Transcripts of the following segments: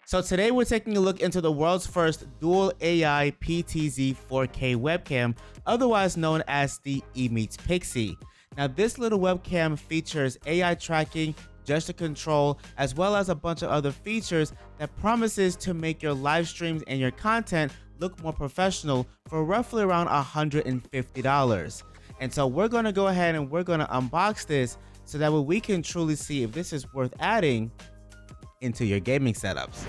So today we're taking a look into the world's first Dual AI PTZ 4K webcam, otherwise known as the Emeet Pixy. Now this little webcam features AI tracking, gesture control, as well as a bunch of other features that promises to make your live streams and your content look more professional for roughly around $150. And so we're going to go ahead and we're going to unbox this so that way we can truly see if this is worth adding into your gaming setups.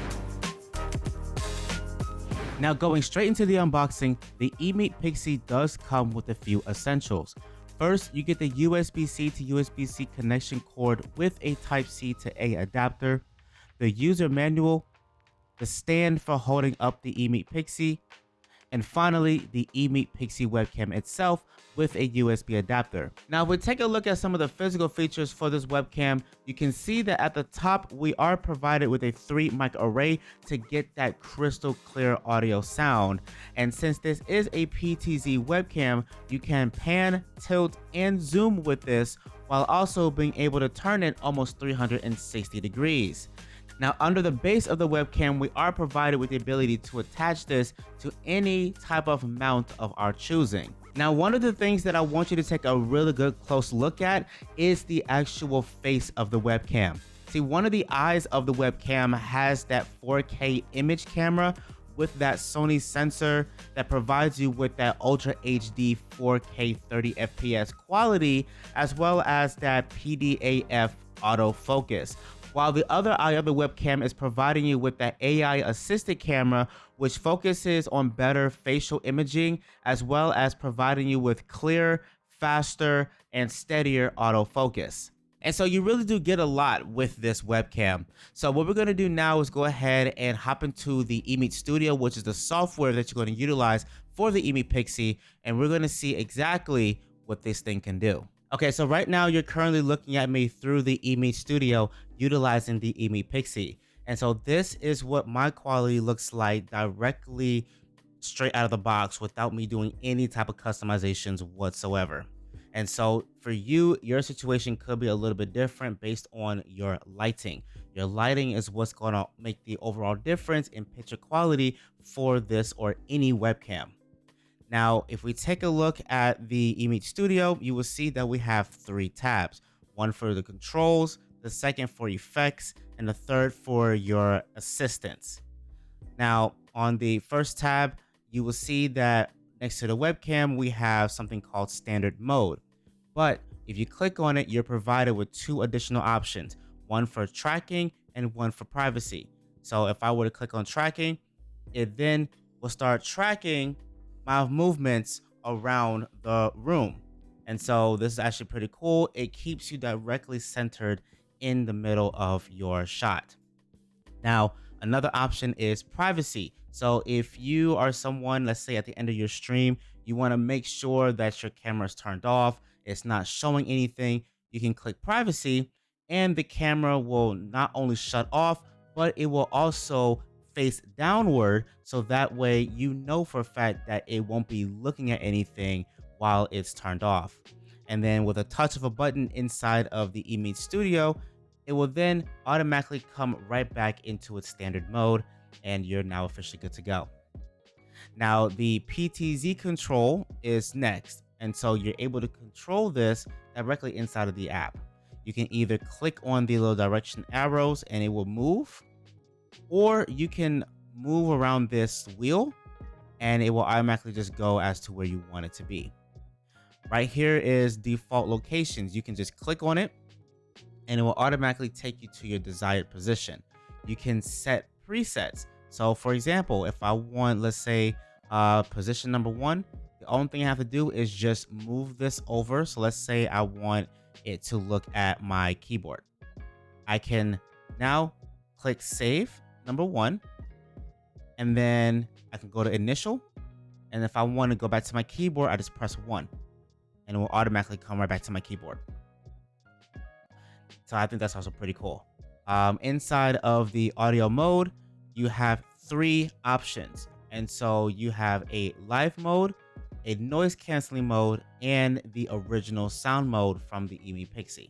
Now going straight into the unboxing, the Emeet Pixy does come with a few essentials. First, you get the USB-C to USB-C connection cord with a Type-C to A adapter, the user manual, the stand for holding up the Emeet Pixy, and finally, the Emeet Pixy webcam itself with a USB adapter. Now, if we take a look at some of the physical features for this webcam, you can see that at the top, we are provided with a 3-mic array to get that crystal clear audio sound. And since this is a PTZ webcam, you can pan, tilt, and zoom with this while also being able to turn it almost 360 degrees. Now, under the base of the webcam, we are provided with the ability to attach this to any type of mount of our choosing. Now, one of the things that I want you to take a really good close look at is the actual face of the webcam. See, one of the eyes of the webcam has that 4K image camera with that Sony sensor that provides you with that Ultra HD 4K 30 FPS quality, as well as that PDAF autofocus. While the other eye of the webcam is providing you with that AI assisted camera, which focuses on better facial imaging, as well as providing you with clear, faster, and steadier autofocus. And so you really do get a lot with this webcam. So what we're going to do now is go ahead and hop into the Emeet Studio, which is the software that you're going to utilize for the Emeet Pixy, and we're going to see exactly what this thing can do. Okay, so right now you're currently looking at me through the Emeet Studio utilizing the Emeet Pixy. And so this is what my quality looks like directly straight out of the box without me doing any type of customizations whatsoever. And so for you, your situation could be a little bit different based on your lighting. Your lighting is what's going to make the overall difference in picture quality for this or any webcam. Now, if we take a look at the Emeet Studio, you will see that we have 3 tabs. One for the controls, the second for effects, and the third for your assistants. Now, on the first tab, you will see that next to the webcam, we have something called standard mode. But if you click on it, you're provided with 2 additional options, one for tracking and one for privacy. So if I were to click on tracking, it then will start tracking my movements around the room. And so this is actually pretty cool. It keeps you directly centered in the middle of your shot. Now, another option is privacy. So if you are someone, let's say at the end of your stream, you want to make sure that your camera is turned off, it's not showing anything, you can click privacy and the camera will not only shut off, but it will also face downward, so that way you know for a fact that it won't be looking at anything while it's turned off. And then with a touch of a button inside of the Emeet Studio, it will then automatically come right back into its standard mode and you're now officially good to go. Now the PTZ control is next, and so you're able to control this directly inside of the app. You can either click on the little direction arrows and it will move, or you can move around this wheel and it will automatically just go as to where you want it to be. Right here is default locations. You can just click on it and it will automatically take you to your desired position. You can set presets. So for example, if I want, let's say position number 1, the only thing I have to do is just move this over. So let's say I want it to look at my keyboard. I can now click save number 1, and then I can go to initial, and if I want to go back to my keyboard, I just press 1 and it will automatically come right back to my keyboard. So I think that's also pretty cool. Inside of the audio mode, you have 3 options, and so you have a live mode, a noise canceling mode, and the original sound mode from the Emeet Pixy.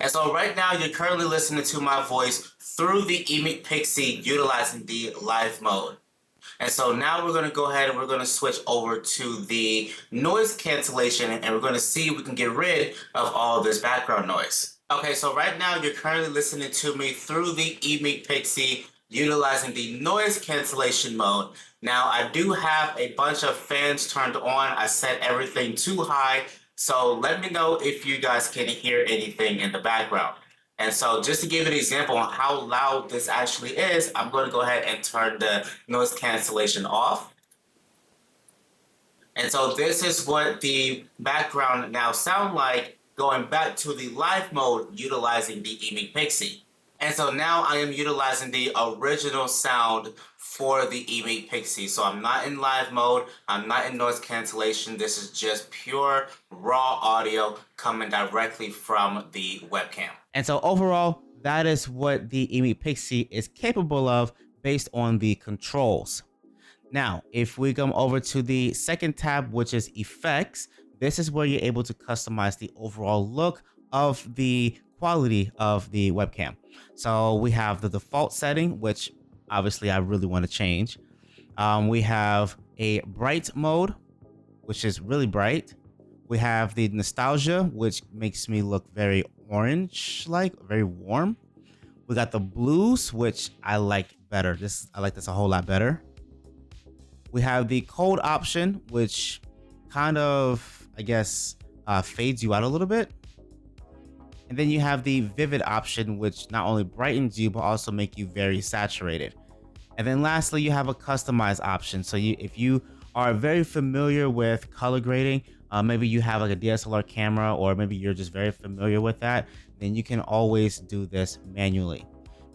And so right now you're currently listening to my voice through the Emeet Pixy utilizing the live mode. And so now we're going to go ahead and we're going to switch over to the noise cancellation, and we're going to see if we can get rid of all this background noise. Okay, so right now you're currently listening to me through the Emeet Pixy utilizing the noise cancellation mode. Now I do have a bunch of fans turned on. I set everything too high. So let me know if you guys can hear anything in the background. And so just to give you an example on how loud this actually is, I'm going to go ahead and turn the noise cancellation off. And so this is what the background now sound like going back to the live mode utilizing the Emeet Pixy. And so now I am utilizing the original sound for the Emeet Pixy. So I'm not in live mode, I'm not in noise cancellation. This is just pure raw audio coming directly from the webcam. And so overall, that is what the Emeet Pixy is capable of based on the controls. Now, if we come over to the second tab, which is effects, this is where you're able to customize the overall look of the quality of the webcam. So we have the default setting, which obviously I really want to change. We have a bright mode, which is really bright. We have the nostalgia, which makes me look very orange-like, very warm. We got the blues, which I like better. I like this a whole lot better. We have the cold option, which kind of, I guess, fades you out a little bit. And then you have the vivid option, which not only brightens you, but also make you very saturated. And then lastly, you have a customized option. So if you are very familiar with color grading, maybe you have like a DSLR camera, or maybe you're just very familiar with that, then you can always do this manually.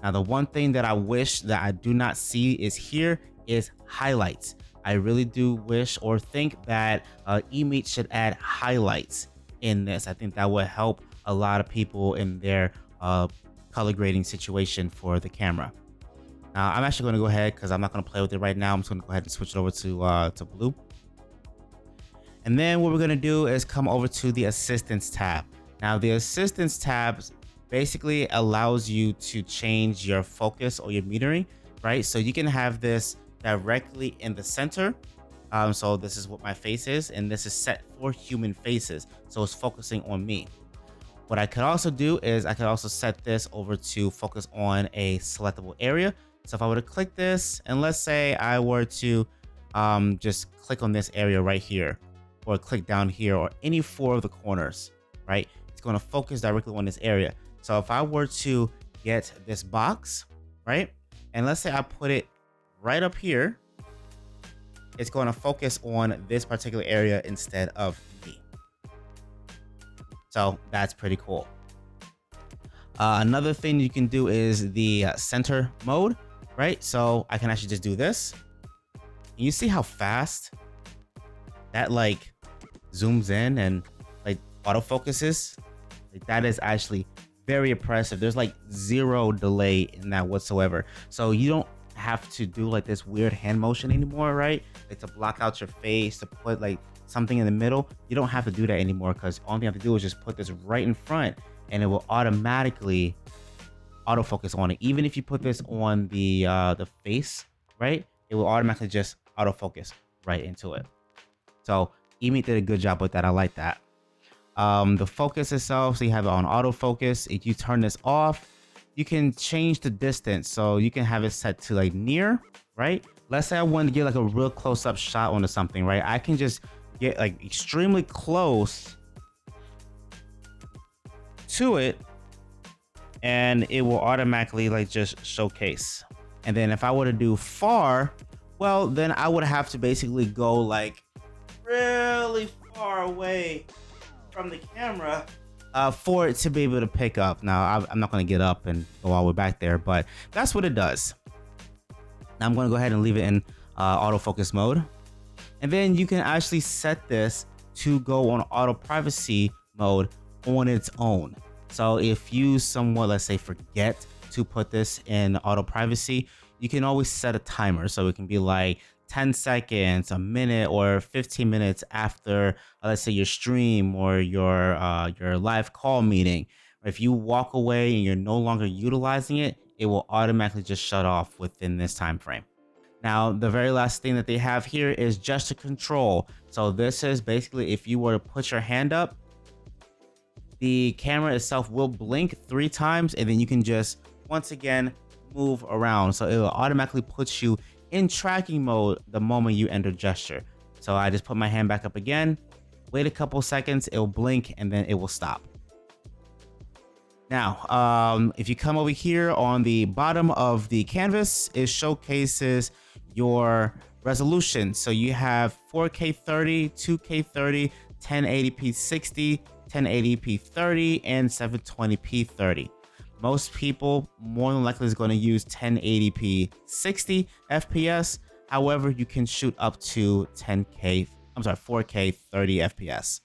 Now, the one thing that I wish that I do not see is highlights. I really do wish or think that Emeet should add highlights in this. I think that would help a lot of people in their color grading situation for the camera. Now, I'm actually going to go ahead, because I'm not going to play with it right now. I'm just going to go ahead and switch it over to blue. And then what we're going to do is come over to the assistance tab. Now, the assistance tab basically allows you to change your focus or your metering, right? So you can have this directly in the center. So this is what my face is, and this is set for human faces. So it's focusing on me. What I could also do is I could also set this over to focus on a selectable area. So if I were to click this, and let's say I were to just click on this area right here, or click down here, or any four of the corners, right? It's going to focus directly on this area. So if I were to get this box, right? And let's say I put it right up here, it's going to focus on this particular area instead of me. So that's pretty cool. Another thing you can do is the center mode, right? So I can actually just do this. And you see how fast that like zooms in and like autofocuses? Like, that is actually very impressive. There's like zero delay in that whatsoever. So you don't have to do like this weird hand motion anymore, right? Like to block out your face, to put like something in the middle. You don't have to do that anymore, because all you have to do is just put this right in front, and it will automatically autofocus on it. Even if you put this on the face, right, it will automatically just autofocus right into it. So Emeet did a good job with that. I like that. The focus itself, so you have it on autofocus. If you turn this off, you can change the distance. So you can have it set to like near, right? Let's say I wanted to get like a real close-up shot onto something, right? I can just get like extremely close to it, and it will automatically like just showcase. And then if I were to do far, well, then I would have to basically go like really far away from the camera for it to be able to pick up. Now, I'm not going to get up and go all the way back there, but that's what it does. Now I'm going to go ahead and leave it in autofocus mode. And then you can actually set this to go on auto privacy mode on its own. So if you somewhat, let's say, forget to put this in auto privacy, you can always set a timer. So it can be like 10 seconds, a minute, or 15 minutes after, let's say, your stream or your live call meeting, If you walk away and you're no longer utilizing it, it will automatically just shut off within this time frame. Now, the very last thing that they have here is gesture control. So this is basically if you were to put your hand up, the camera itself will blink 3 times, and then you can just once again move around. So it will automatically put you in tracking mode the moment you enter gesture. So I just put my hand back up again, wait a couple seconds, it will blink, and then it will stop. Now, if you come over here on the bottom of the canvas, it showcases your resolution. So you have 4K 30, 2K 30, 1080p 60, 1080p 30, and 720p 30. Most people more than likely is going to use 1080p 60 FPS. However, you can shoot up to 4K 30 FPS.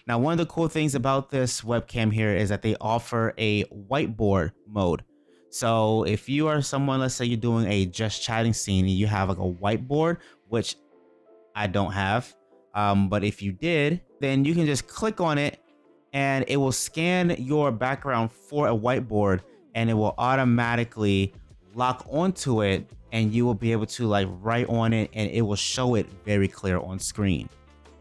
Now, one of the cool things about this webcam here is that they offer a whiteboard mode. So if you are someone, let's say you're doing a just chatting scene and you have like a whiteboard, which I don't have, but if you did, then you can just click on it and it will scan your background for a whiteboard and it will automatically lock onto it, and you will be able to like write on it and it will show it very clear on screen.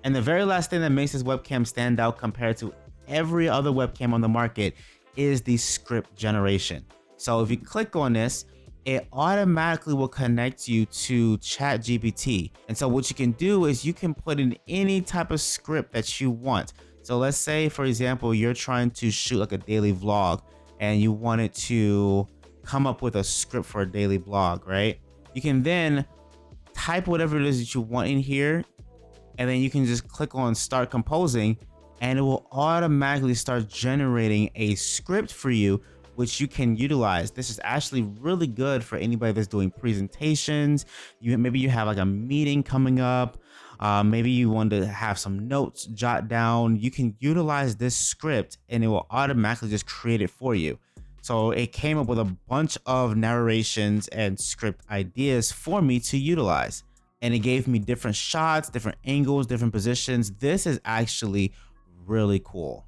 And the very last thing that makes this webcam stand out compared to every other webcam on the market is the script generation. So if you click on this, it automatically will connect you to ChatGPT. And so what you can do is you can put in any type of script that you want. So let's say, for example, you're trying to shoot like a daily vlog and you wanted to come up with a script for a daily vlog, right? You can then type whatever it is that you want in here, and then you can just click on start composing and it will automatically start generating a script for you, which you can utilize. This is actually really good for anybody that's doing presentations. Maybe you have like a meeting coming up. Maybe you want to have some notes jot down. You can utilize this script and it will automatically just create it for you. So it came up with a bunch of narrations and script ideas for me to utilize. And it gave me different shots, different angles, different positions. This is actually really cool.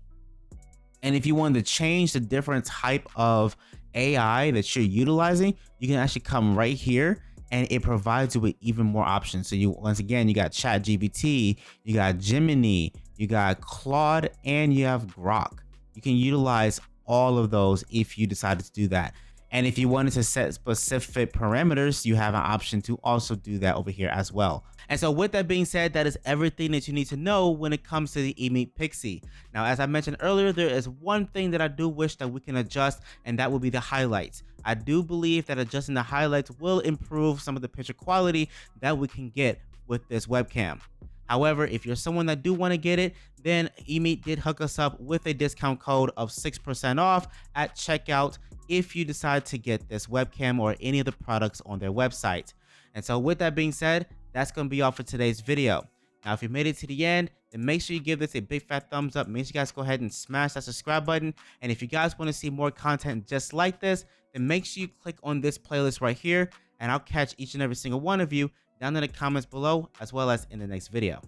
And if you wanted to change the different type of AI that you're utilizing, you can actually come right here and it provides you with even more options. So once again, you got ChatGPT, you got Gemini, you got Claude, and you have Grok. You can utilize all of those if you decided to do that. And if you wanted to set specific parameters, you have an option to also do that over here as well. And so with that being said, that is everything that you need to know when it comes to the Emeet Pixy. Now, as I mentioned earlier, there is one thing that I do wish that we can adjust, and that will be the highlights. I do believe that adjusting the highlights will improve some of the picture quality that we can get with this webcam. However, if you're someone that do want to get it, then Emeet did hook us up with a discount code of 6% off at checkout if you decide to get this webcam or any of the products on their website. And so with that being said, that's going to be all for today's video. Now, if you made it to the end, then make sure you give this a big fat thumbs up. Make sure you guys go ahead and smash that subscribe button. And if you guys want to see more content just like this, then make sure you click on this playlist right here, and I'll catch each and every single one of you down in the comments below, as well as in the next video.